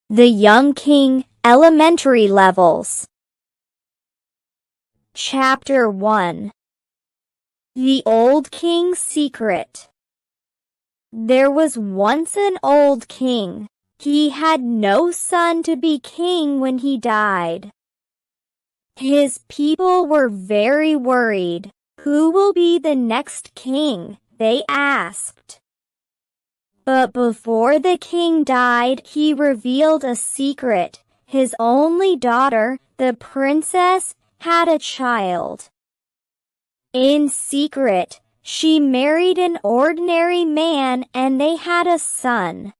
The Young King, Elementary Levels. Chapter 1. The Old King's Secret. There was once an old king. He had no son to be king when he died. His people were very worried. Who will be the next king? They asked. But before the king died, he revealed a secret. His only daughter, the princess, had a child. In secret, she married an ordinary man and they had a son.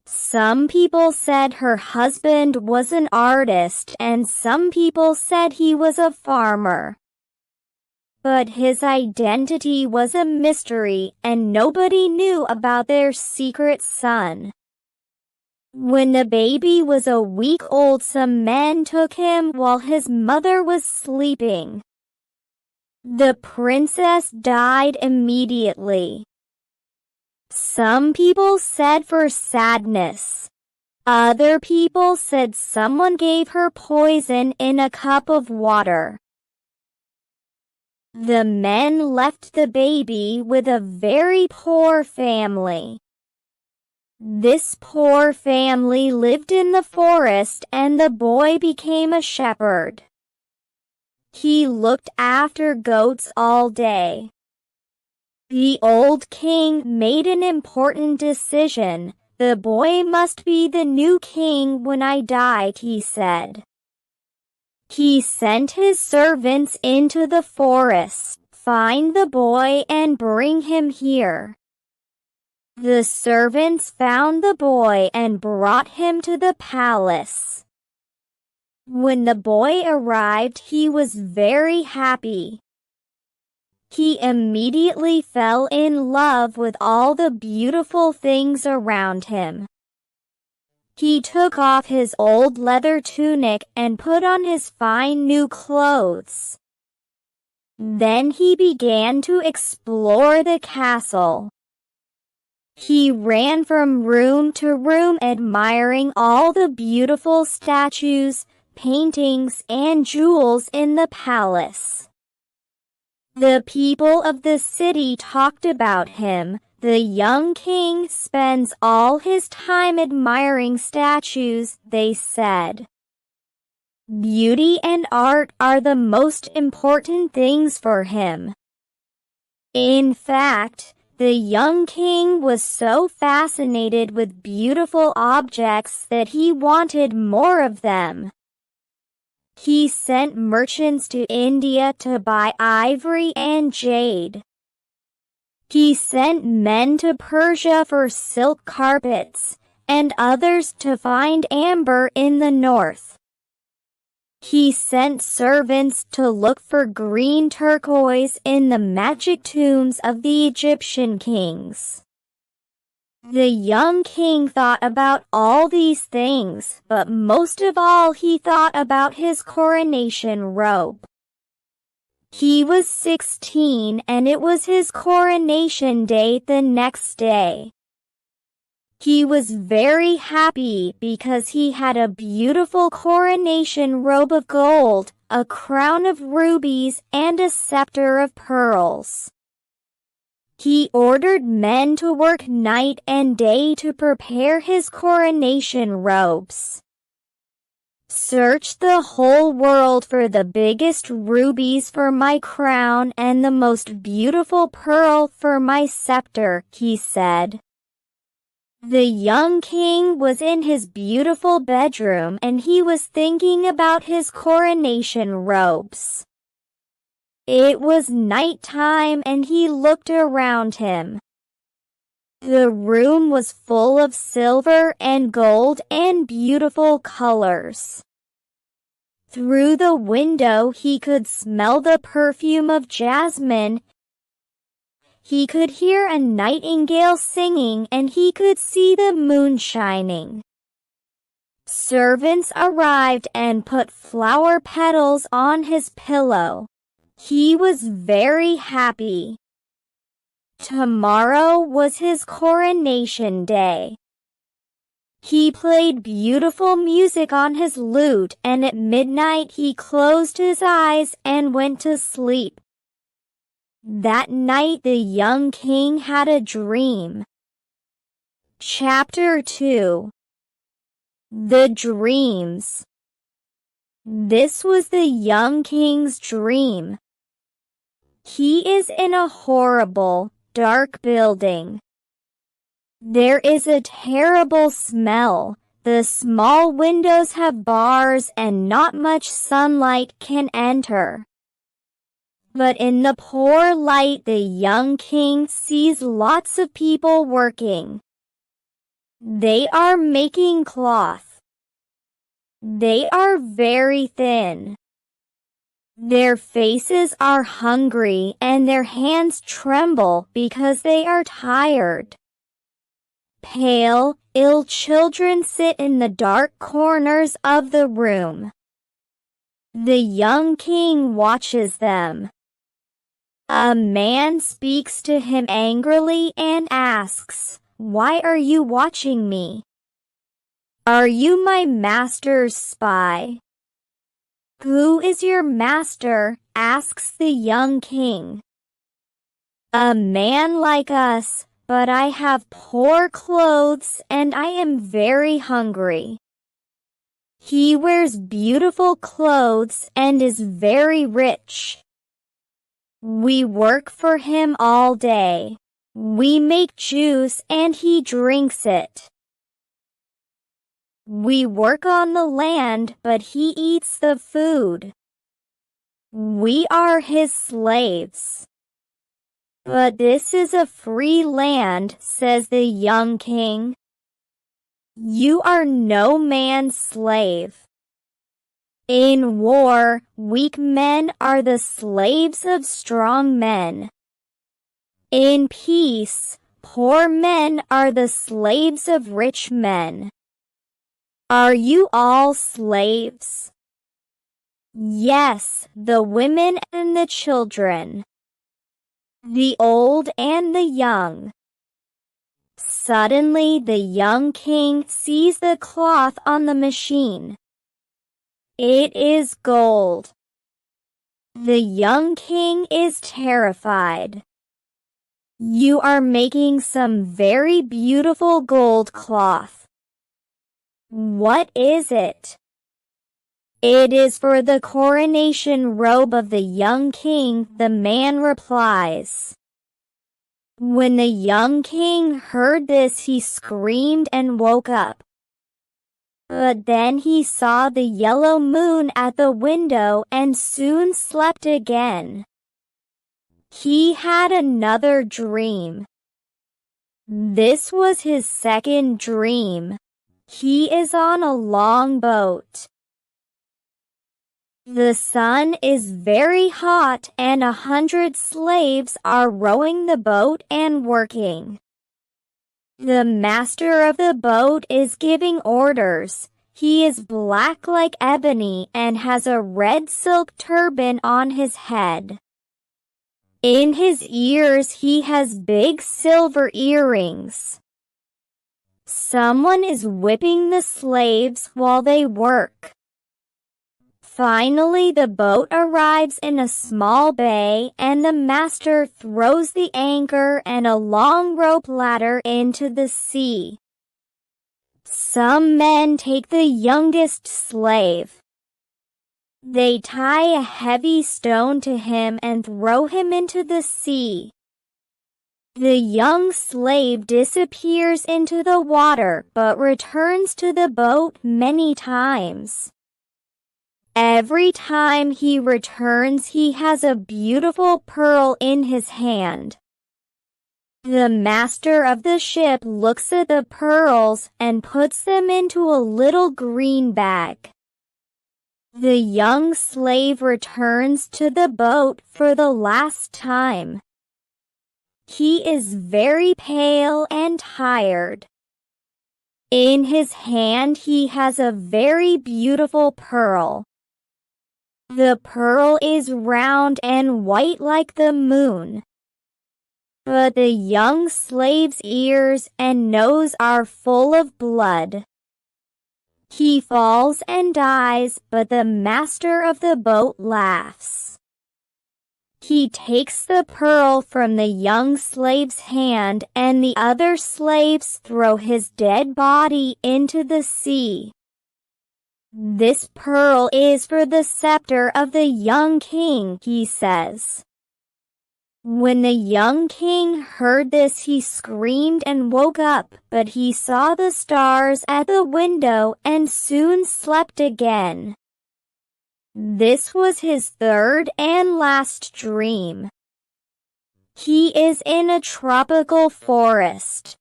Some people said her husband was an artist and some people said he was a farmer. But his identity was a mystery and nobody knew about their secret son. When the baby was a week old, some men took him while his mother was sleeping. The princess died immediately. Some people said for sadness. Other people said someone gave her poison in a cup of water. The men left the baby with a very poor family. This poor family lived in the forest and the boy became a shepherd. He looked after goats all day. The old king made an important decision. The boy must be the new king when I die, he said. He sent his servants into the forest. Find the boy and bring him here. The servants found the boy and brought him to the palace. When the boy arrived, he was very happy. He immediately fell in love with all the beautiful things around him. He took off his old leather tunic and put on his fine new clothes. Then he began to explore the castle. He ran from room to room admiring all the beautiful statues, paintings, and jewels in the palace. The people of the city talked about him. The young king spends all his time admiring statues, they said. Beauty and art are the most important things for him. In fact, the young king was so fascinated with beautiful objects that he wanted more of them. He sent merchants to India to buy ivory and jade. He sent men to Persia for silk carpets, and others to find amber in the north. He sent servants to look for green turquoise in the magic tombs of the Egyptian kings. The young king thought about all these things, but most of all he thought about his coronation robe. He was 16 and it was his coronation day the next day. He was very happy because he had a beautiful coronation robe of gold, a crown of rubies, and a scepter of pearls. He ordered men to work night and day to prepare his coronation robes. Search the whole world for the biggest rubies for my crown and the most beautiful pearl for my scepter, he said. The young king was in his beautiful bedroom and he was thinking about his coronation robes. It was night time and he looked around him. The room was full of silver and gold and beautiful colors. Through the window he could smell the perfume of jasmine. He could hear a nightingale singing and he could see the moon shining. Servants arrived and put flower petals on his pillow. He was very happy. Tomorrow was his coronation day. He played beautiful music on his lute, and at midnight he closed his eyes and went to sleep. That night the young king had a dream. Chapter 2. The Dreams. This was the young king's dream. He is in a horrible, dark building. There is a terrible smell. The small windows have bars and not much sunlight can enter. But in the poor light, the young king sees lots of people working. They are making cloth. They are very thin. Their faces are hungry and their hands tremble because they are tired. Pale, ill children sit in the dark corners of the room. The young king watches them. A man speaks to him angrily and asks, "Why are you watching me? Are you my master's spy?" "Who is your master?" asks the young king. "A man like us, but I have poor clothes and I am very hungry. He wears beautiful clothes and is very rich. We work for him all day. We make juice and he drinks it. We work on the land, but he eats the food. We are his slaves." "But this is a free land," says the young king. "You are no man's slave. In war, weak men are the slaves of strong men. In peace, poor men are the slaves of rich men. Are you all slaves?" "Yes, the women and the children, the old and the young." Suddenly the young king sees the cloth on the machine. It is gold. The young king is terrified. "You are making some very beautiful gold cloth. What is it?" "It is for the coronation robe of the young king," the man replies. When the young king heard this, he screamed and woke up. But then he saw the yellow moon at the window and soon slept again. He had another dream. This was his second dream. He is on a long boat. The sun is very hot and 100 slaves are rowing the boat and working. The master of the boat is giving orders. He is black like ebony and has a red silk turban on his head. In his ears he has big silver earrings. Someone is whipping the slaves while they work. Finally, the boat arrives in a small bay and the master throws the anchor and a long rope ladder into the sea. Some men take the youngest slave. They tie a heavy stone to him and throw him into the sea. The young slave disappears into the water but returns to the boat many times. Every time he returns, he has a beautiful pearl in his hand. The master of the ship looks at the pearls and puts them into a little green bag. The young slave returns to the boat for the last time. He is very pale and tired. In his hand he has a very beautiful pearl. The pearl is round and white like the moon. But the young slave's ears and nose are full of blood. He falls and dies, but the master of the boat laughs. He takes the pearl from the young slave's hand, and the other slaves throw his dead body into the sea. This pearl is for the scepter of the young king, he says. When the young king heard this, he screamed and woke up, but he saw the stars at the window and soon slept again. This was his third and last dream. He is in a tropical forest.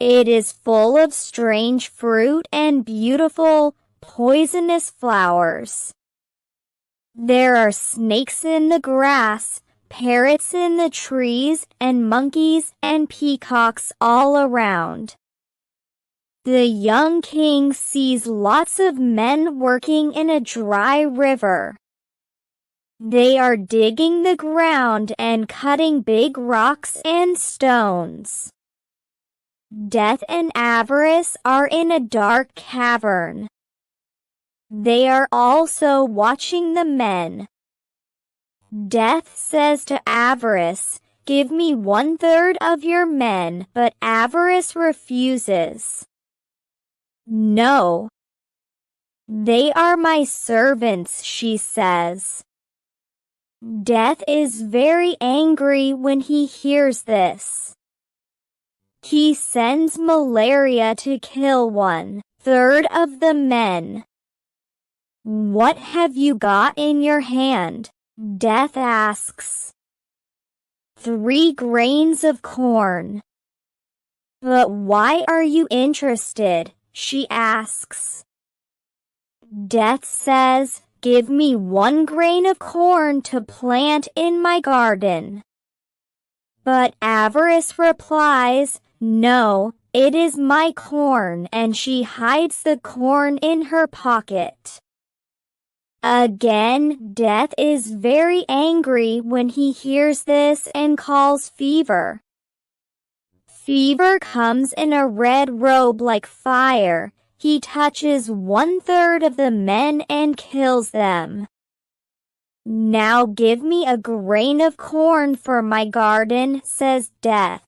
It is full of strange fruit and beautiful, poisonous flowers. There are snakes in the grass, parrots in the trees, and monkeys and peacocks all around. The young king sees lots of men working in a dry river. They are digging the ground and cutting big rocks and stones. Death and Avarice are in a dark cavern. They are also watching the men. Death says to Avarice, "Give me 1/3 of your men," but Avarice refuses. "No. They are my servants," she says. Death is very angry when he hears this. He sends Malaria to kill 1/3 of the men. "What have you got in your hand?" Death asks. 3 grains of corn." "But why are you interested?" she asks. Death says, "Give me 1 grain of corn to plant in my garden." But Avarice replies, "No, it is my corn," and she hides the corn in her pocket. Again, Death is very angry when he hears this and calls Fever. Fever comes in a red robe like fire. He touches 1/3 of the men and kills them. "Now give me a grain of corn for my garden," says Death.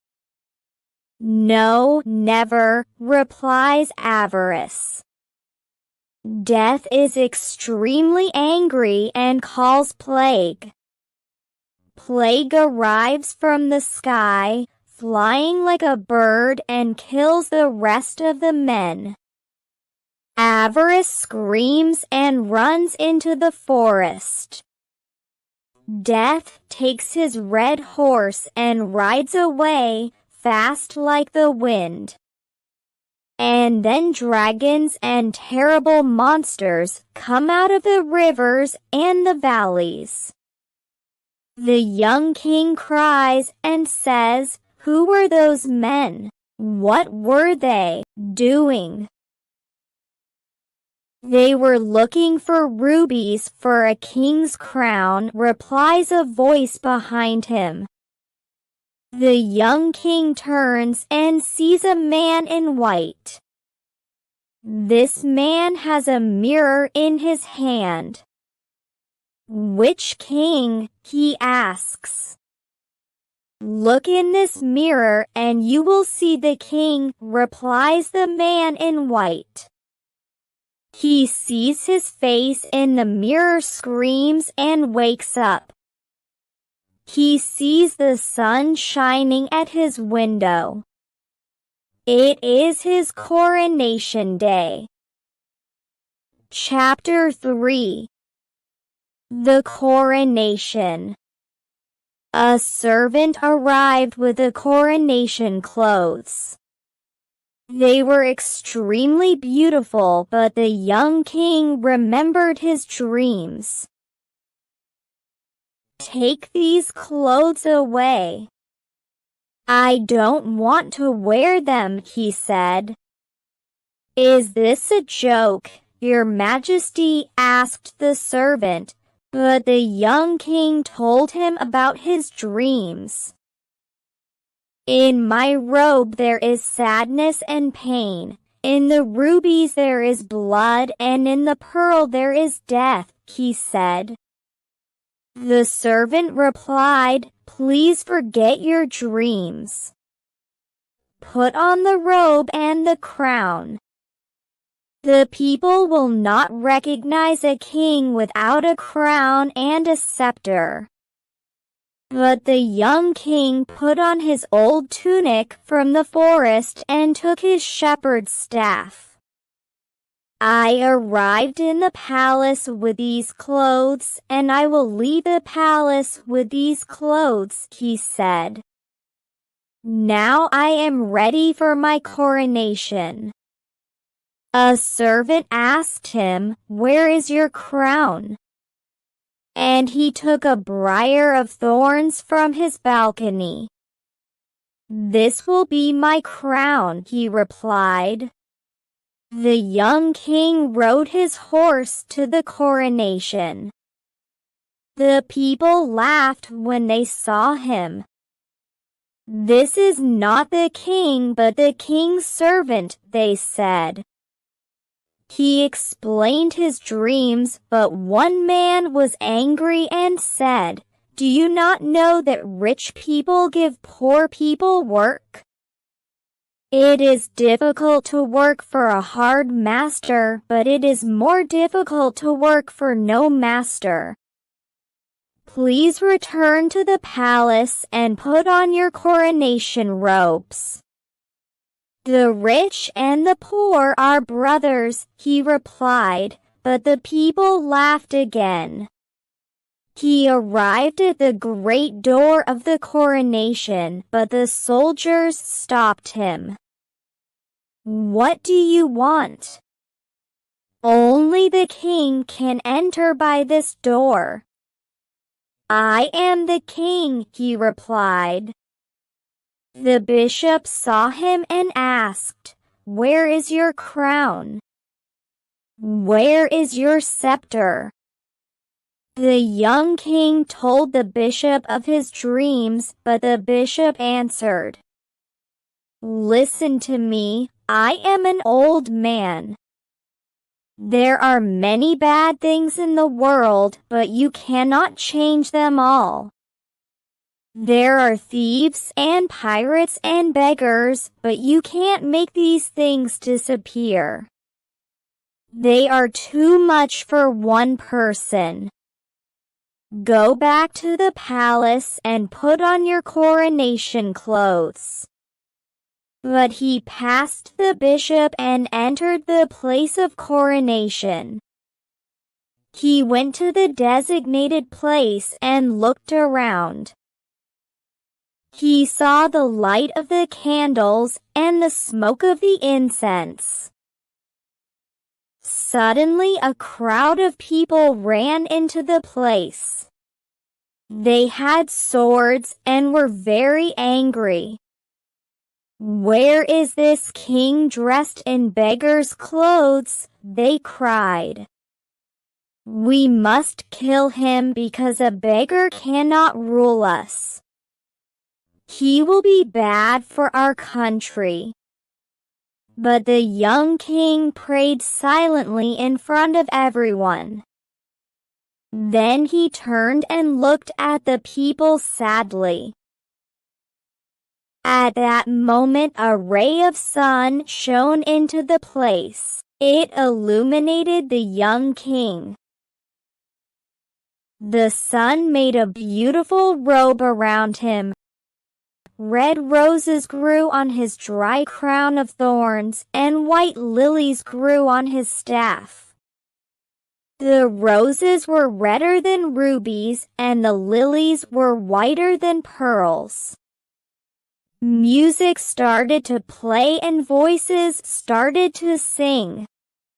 "No, never," replies Avarice. Death is extremely angry and calls Plague. Plague arrives from the sky, flying like a bird, and kills the rest of the men. Avarice screams and runs into the forest. Death takes his red horse and rides away, fast like the wind. And then dragons and terrible monsters come out of the rivers and the valleys. The young king cries and says, "Who were those men? What were they doing?" "They were looking for rubies for a king's crown," replies a voice behind him. The young king turns and sees a man in white. This man has a mirror in his hand. "Which king?" he asks. "Look in this mirror and you will see the king," replies the man in white. He sees his face in the mirror, screams, and wakes up. He sees the sun shining at his window. It is his coronation day. Chapter 3. The Coronation. A servant arrived with the coronation clothes. They were extremely beautiful, but the young king remembered his dreams. "Take these clothes away. I don't want to wear them," he said. "Is this a joke, Your Majesty?" asked the servant, but the young king told him about his dreams. "In my robe there is sadness and pain. "In the rubies there is blood, and in the pearl there is death," he said. The servant replied, "Please forget your dreams. Put on the robe and the crown. The people will not recognize a king without a crown and a scepter." But the young king put on his old tunic from the forest and took his shepherd's staff. "I arrived in the palace with these clothes, and I will leave the palace with these clothes," he said. "Now I am ready for my coronation." A servant asked him, "Where is your crown?" And he took a briar of thorns from his balcony. "This will be my crown," he replied. The young king rode his horse to the coronation. The people laughed when they saw him. "This is not the king, but the king's servant," they said. He explained his dreams, but one man was angry and said, "Do you not know that rich people give poor people work? It is difficult to work for a hard master, but it is more difficult to work for no master. Please return to the palace and put on your coronation robes." "The rich and the poor are brothers," he replied, but the people laughed again. He arrived at the great door of the coronation, but the soldiers stopped him. "What do you want?" "Only the king can enter by this door." "I am the king," he replied. The bishop saw him and asked, "Where is your crown? Where is your scepter?" The young king told the bishop of his dreams, but the bishop answered, "Listen to me, I am an old man. There are many bad things in the world, but you cannot change them all. There are thieves and pirates and beggars, but you can't make these things disappear. They are too much for one person. Go back to the palace and put on your coronation clothes." But he passed the bishop and entered the place of coronation. He went to the designated place and looked around. He saw the light of the candles and the smoke of the incense. Suddenly a crowd of people ran into the place. They had swords and were very angry. "Where is this king dressed in beggar's clothes?" they cried. "We must kill him because a beggar cannot rule us. He will be bad for our country." But the young king prayed silently in front of everyone. Then he turned and looked at the people sadly. At that moment a ray of sun shone into the place. It illuminated the young king. The sun made a beautiful robe around him. Red roses grew on his dry crown of thorns, and white lilies grew on his staff. The roses were redder than rubies, and the lilies were whiter than pearls. Music started to play and voices started to sing.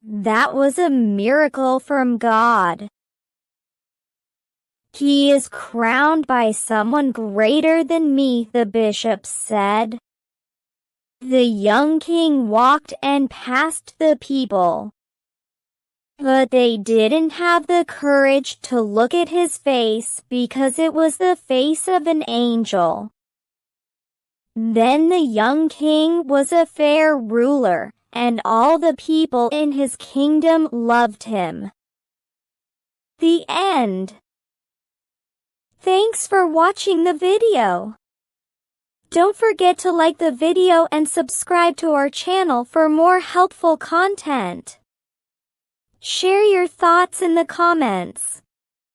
That was a miracle from God. "He is crowned by someone greater than me," the bishop said. The young king walked and passed the people. But they didn't have the courage to look at his face because it was the face of an angel. Then the young king was a fair ruler, and all the people in his kingdom loved him. The end. Thanks for watching the video. Don't forget to like the video and subscribe to our channel for more helpful content. Share your thoughts in the comments.